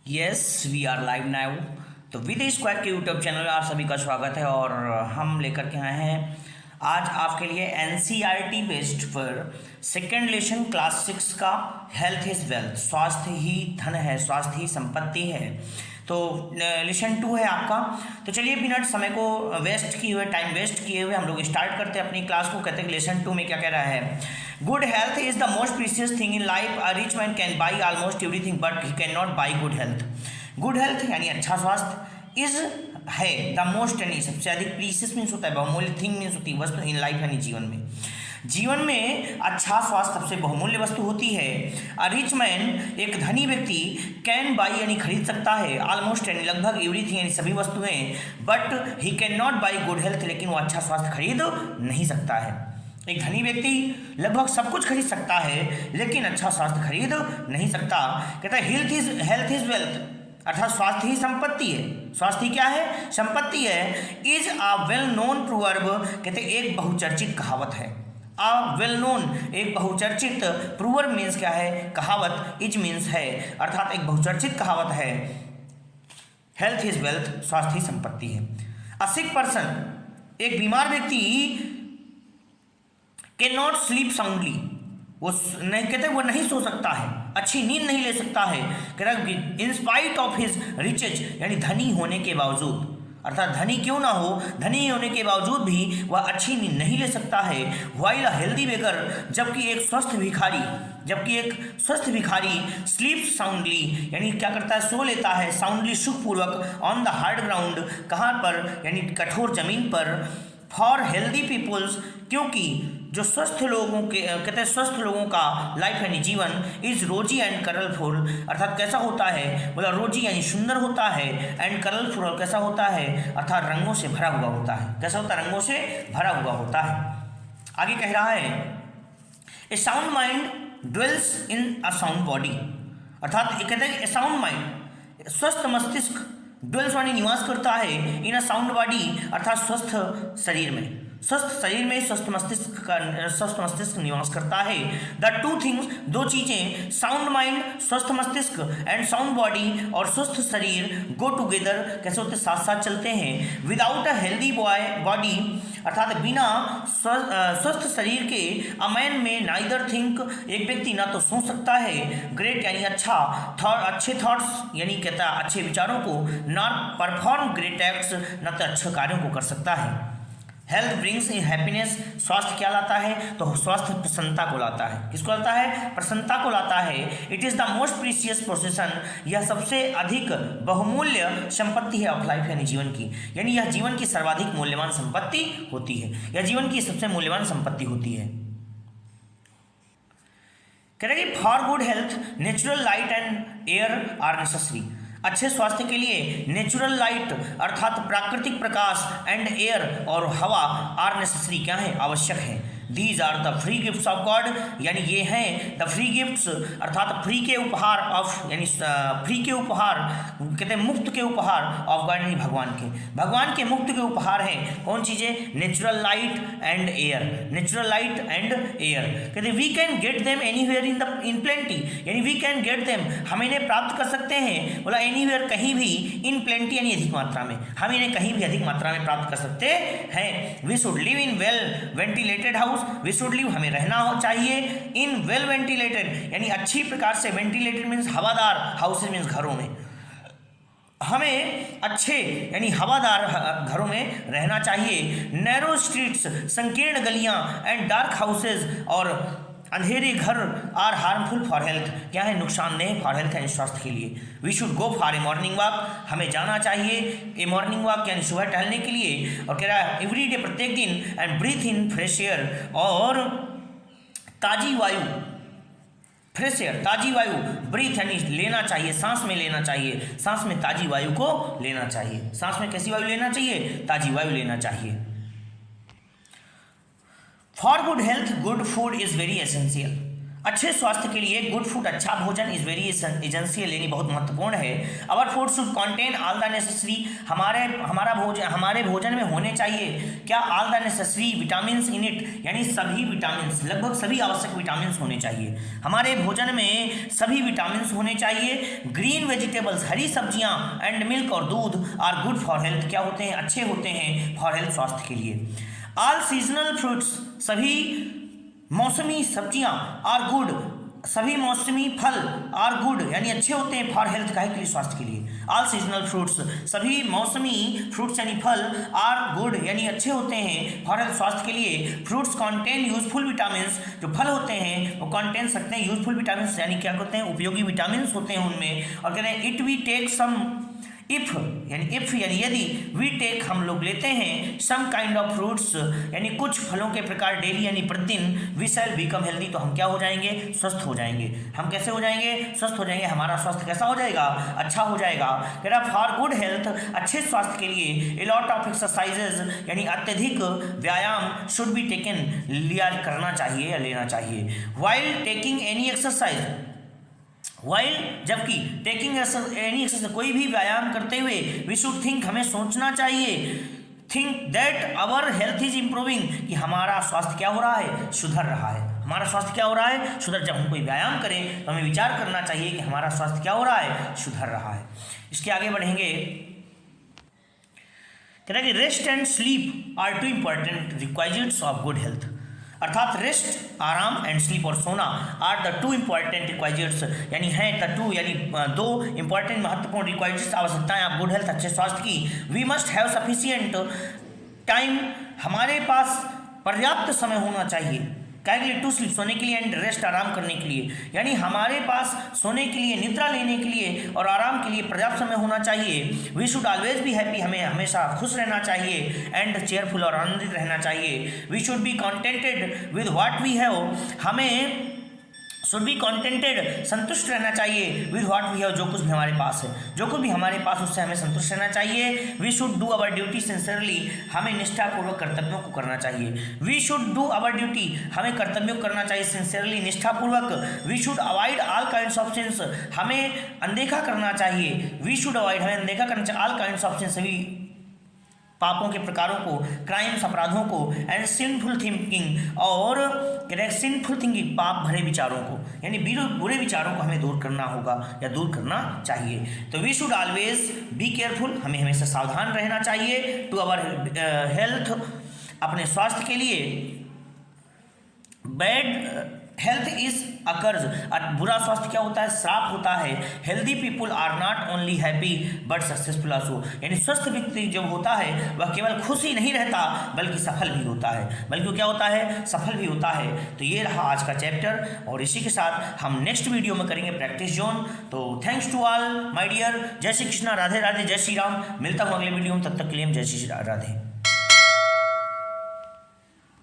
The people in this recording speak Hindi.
Yes we are live now. तो विद स्क्वायर के यूट्यूब चैनल में आप सभी का स्वागत है और हम लेकर के आए हैं आज आपके लिए एनसीईआरटी बेस्ड पर सेकेंड लेसन क्लास 6 का हेल्थ इज वेल्थ, स्वास्थ्य ही धन है, स्वास्थ्य ही संपत्ति है। तो लेसन 2 है आपका। तो चलिए बिना समय को वेस्ट किए हुए, टाइम वेस्ट किए हुए हम लोग स्टार्ट करते हैं अपनी क्लास को। कहते हैं लेसन 2 में क्या कह रहा है। Good health is the most precious thing in life. A rich man can buy almost everything but he can not by good health. Good health यानी अच्छा स्वास्थ्य इज है द मोस्ट यानी सबसे अधिक प्रीशियस मीन्स होता है बहुमूल्य, थिंग मीन्स होती है वस्तु इन लाइफ यानी जीवन में। जीवन में अच्छा स्वास्थ्य सबसे बहुमूल्य वस्तु होती है। अ रिच मैन एक धनी व्यक्ति कैन बाई यानी खरीद सकता है, ऑलमोस्ट यानी लगभग, एवरीथिंग यानी सभी वस्तुएं, but he can not by good health लेकिन वो अच्छा स्वास्थ्य खरीद नहीं सकता है। एक धनी व्यक्ति लगभग सब कुछ खरीद सकता है लेकिन अच्छा स्वास्थ्य खरीद नहीं सकता। कहता है हेल्थ इज वेल्थ, अर्थात स्वास्थ्य ही संपत्ति है। स्वास्थ्य क्या है? संपत्ति है। Is a well known proverb, कहते एक बहुचर्चित कहावत है। अ वेल नोन एक बहुचर्चित, प्रोवर्ब मीन्स क्या है? कहावत, इज मीन्स है, अर्थात एक बहुचर्चित कहावत है। हेल्थ इज वेल्थ, स्वास्थ्य ही संपत्ति है। अ सिक पर्सन एक बीमार व्यक्ति कैन नॉट स्लीप साउंडली, वो नहीं कहते वो नहीं सो सकता है, अच्छी नींद नहीं ले सकता है। कह रहा है in spite of his riches यानी धनी होने के बावजूद, अर्थात धनी क्यों ना हो, धनी होने के बावजूद भी वह अच्छी नींद नहीं ले सकता है। व्हाइल अ हेल्दी बेगर, जबकि एक स्वस्थ भिखारी स्लीप साउंडली यानी क्या करता है? सो लेता है, साउंडली सुखपूर्वक, ऑन द हार्ड ग्राउंड, कहाँ पर? यानी कठोर जमीन पर। फॉर हेल्दी पीपुल्स, क्योंकि जो स्वस्थ लोगों के कहते हैं स्वस्थ लोगों का लाइफ यानी जीवन इज रोजी एंड कलरफुल, अर्थात कैसा होता है? बोला रोजी यानी सुंदर होता है, एंड कलरफुल कैसा होता है? अर्थात रंगों से भरा हुआ होता है। कैसा होता है? रंगों से भरा हुआ होता है। आगे कह रहा है a sound mind dwells in a sound body, अर्थात ये कहते हैं ए साउंड माइंड स्वस्थ मस्तिष्क, ड्वेल्स वाणी निवास करता है, इन अ साउंड बॉडी अर्थात स्वस्थ शरीर में, स्वस्थ शरीर में स्वस्थ मस्तिष्क निवास करता है। द टू थिंग्स दो चीजें, साउंड माइंड स्वस्थ मस्तिष्क एंड साउंड बॉडी और स्वस्थ शरीर, गो टुगेदर कैसे होते? साथ साथ चलते हैं। विदाउट अ हेल्दी बॉडी अर्थात बिना स्वस्थ शरीर के, अ मैन में नाइदर थिंक एक व्यक्ति ना तो सोच सकता है, ग्रेट यानी अच्छा, अच्छे थॉट्स यानी कहता है अच्छे विचारों को, नॉट परफॉर्म ग्रेट एक्ट्स ना तो अच्छे कार्यों को कर सकता है। हेल्थ ब्रिंग्स इन हैप्पीनेस, स्वास्थ्य क्या लाता है? तो स्वास्थ्य प्रसन्नता को लाता है। किसको लाता है? प्रसन्नता को लाता है। It is the most precious position, यह सबसे अधिक बहुमूल्य संपत्ति है ऑफ लाइफ यानी जीवन की, यानी यह जीवन की सर्वाधिक मूल्यवान संपत्ति होती है, यह जीवन की सबसे मूल्यवान संपत्ति होती है। कह रहे कि for good health natural light and air are necessary, अच्छे स्वास्थ्य के लिए नेचुरल लाइट अर्थात प्राकृतिक प्रकाश एंड एयर और हवा आर नेसेसरी क्या है? आवश्यक है। These are the free gifts of God, यानी ये हैं द फ्री गिफ्ट्स अर्थात फ्री के उपहार ऑफ यानी फ्री के उपहार, कहते हैं मुफ्त के उपहार ऑफ गॉड यानी भगवान के मुफ्त के उपहार हैं। कौन चीज़ें? Natural light and air, natural light and air. कहते we can get them anywhere in plenty, यानी वी कैन गेट देम हम इन्हें प्राप्त कर सकते हैं। बोला एनीवेयर कहीं भी, इन प्लेंटी यानी अधिक मात्रा में, हम इन्हें कहीं भी अधिक मात्रा में प्राप्त कर सकते हैं। We should live in well ventilated house, we should live हमें रहना हो चाहिए इन वेल वेंटिलेटेड यानी अच्छी प्रकार से, वेंटिलेटेड मीन्स हवादार, हाउसेज मीन्स घरों में, हमें अच्छे यानी हवादार घरों में रहना चाहिए। नैरो स्ट्रीट्स संकीर्ण गलियां एंड डार्क हाउसेज और अंधेरे घर आर हार्मफुल फॉर हेल्थ, क्या है? नुकसानदेह फॉर हेल्थ यानी स्वास्थ्य के लिए। We should go for a morning walk, हमें जाना चाहिए ए मॉर्निंग वॉक यानी सुबह टहलने के लिए। और कह रहा है एवरी डे प्रत्येक दिन, and breathe in fresh air और ताजी वायु, फ्रेश एयर ताजी वायु, ब्रीथ यानी लेना चाहिए, सांस में लेना चाहिए, सांस में ताजी वायु को लेना चाहिए। सांस में कैसी वायु लेना चाहिए? ताजी वायु लेना चाहिए। For good health good food is very essential, अच्छे स्वास्थ्य के लिए गुड फूड, अच्छा भोजन इज वेरी एसेंशियल, यानी बहुत महत्वपूर्ण है। Our food should contain all the necessary, हमारे भोजन में होने चाहिए क्या, all the necessary vitamins in it, यानी सभी विटामिन्स, लगभग सभी आवश्यक विटामिन्स होने चाहिए हमारे भोजन में, सभी विटामिन्स होने चाहिए। ग्रीन वेजिटेबल्स, हरी सब्जियां, एंड मिल्क और दूध आर गुड फॉर हेल्थ, क्या होते हैं, अच्छे होते हैं फॉर हेल्थ, स्वास्थ्य के लिए। ऑल सीजनल फ्रूट्स, सभी मौसमी सब्जियां, आर गुड, सभी मौसमी फल, आर गुड, यानी अच्छे होते हैं फॉर हेल्थ, काहे के लिए, स्वास्थ्य के लिए। ऑल सीजनल फ्रूट्स, सभी मौसमी फ्रूट्स यानी फल, आर गुड, यानी अच्छे होते हैं फॉर हेल्थ, स्वास्थ्य के लिए। फ्रूट्स कंटेन यूजफुल विटामिन्स, जो फल होते हैं वो कंटेन सकते हैं यूजफुल विटामिन्स, यानी क्या होते हैं, उपयोगी विटामिन्स होते हैं उनमें। और कहते हैं it we take some, if यानी यदि, वी टेक हम लोग लेते हैं, सम काइंड ऑफ फ्रूट्स यानी कुछ फलों के प्रकार डेली यानी प्रतिदिन, वी शैल बिकम हेल्दी, तो हम क्या हो जाएंगे, स्वस्थ हो जाएंगे। हम कैसे हो जाएंगे, स्वस्थ हो जाएंगे, हमारा स्वास्थ्य कैसा हो जाएगा, अच्छा हो जाएगा। कह रहा फॉर गुड हेल्थ, अच्छे स्वास्थ्य के लिए, ए लॉट ऑफ एक्सरसाइजेज यानी अत्यधिक व्यायाम, शुड बी टेकन, लिया करना चाहिए या लेना चाहिए। While taking any exercise, while जबकि, टेकिंग एनी एक्सरसाइज, कोई भी व्यायाम करते हुए, वी शुड थिंक, हमें सोचना चाहिए, think that our health is improving, कि हमारा स्वास्थ्य क्या हो रहा है, सुधर रहा है, हमारा स्वास्थ्य क्या हो रहा है, सुधर। जब हम कोई व्यायाम करें तो हमें विचार करना चाहिए कि हमारा स्वास्थ्य क्या हो रहा है, सुधर रहा है। इसके आगे बढ़ेंगे, कह रहा है कि rest and sleep are two important requirements of good health, अर्थात रेस्ट, आराम, एंड स्लीप और सोना are the two important requirements, यानी है द टू, यानी दो इंपॉर्टेंट महत्वपूर्ण रिक्वायरमेंट्स, आवश्यकताएं आप गुड हेल्थ, अच्छे स्वास्थ्य की। We must have sufficient time, हमारे पास पर्याप्त समय होना चाहिए, क्या के लिए, टू स्लीप, सोने के लिए, एंड रेस्ट, आराम करने के लिए, यानी हमारे पास सोने के लिए, निद्रा लेने के लिए और आराम के लिए पर्याप्त समय होना चाहिए। We should always be happy, हमें हमेशा खुश रहना चाहिए, एंड चेयरफुल और आनंदित रहना चाहिए। We should be contented with what we have, हमें शुड बी कॉन्टेंटेड, संतुष्ट रहना चाहिए, विद व्हाट वी हैव, जो कुछ भी हमारे पास है, जो कुछ भी हमारे पास उससे हमें संतुष्ट रहना चाहिए। We should do our duty sincerely, हमें निष्ठापूर्वक कर्तव्यों को करना चाहिए। We should do our duty, हमें कर्तव्यों को करना चाहिए सिंसियरली, निष्ठापूर्वक। We should avoid all kinds of sins, हमें अनदेखा करना चाहिए। वी शुड अवॉइड, हमें अनदेखा करना चाहिए, ऑल काइंड्स ऑफ सिंस, सभी पापों के प्रकारों को, क्राइम्स, अपराधों को, एंड सिंफुल थिंकिंग, और सिंफुल थिंकिंग, पाप भरे विचारों को, यानी बुरे विचारों को हमें दूर करना होगा या दूर करना चाहिए। तो we should always be careful, हमें हमेशा सावधान रहना चाहिए, टू अवर हेल्थ, अपने स्वास्थ्य के लिए। बैड हेल्थ इज अ कर्ज, बुरा स्वास्थ्य क्या होता है, श्राप होता है। Healthy people are not only happy but successful also, यानी स्वस्थ व्यक्ति जब होता है वह केवल खुश ही नहीं रहता बल्कि सफल भी होता है, बल्कि क्या होता है, सफल भी होता है। तो ये रहा आज का चैप्टर, और इसी के साथ हम नेक्स्ट वीडियो में करेंगे प्रैक्टिस जोन। तो thanks to all my dear, जय श्री कृष्णा, राधे राधे, जय श्री राम। मिलता हूँ अगले वीडियो में, तब तक के लिए जय श्री राधे।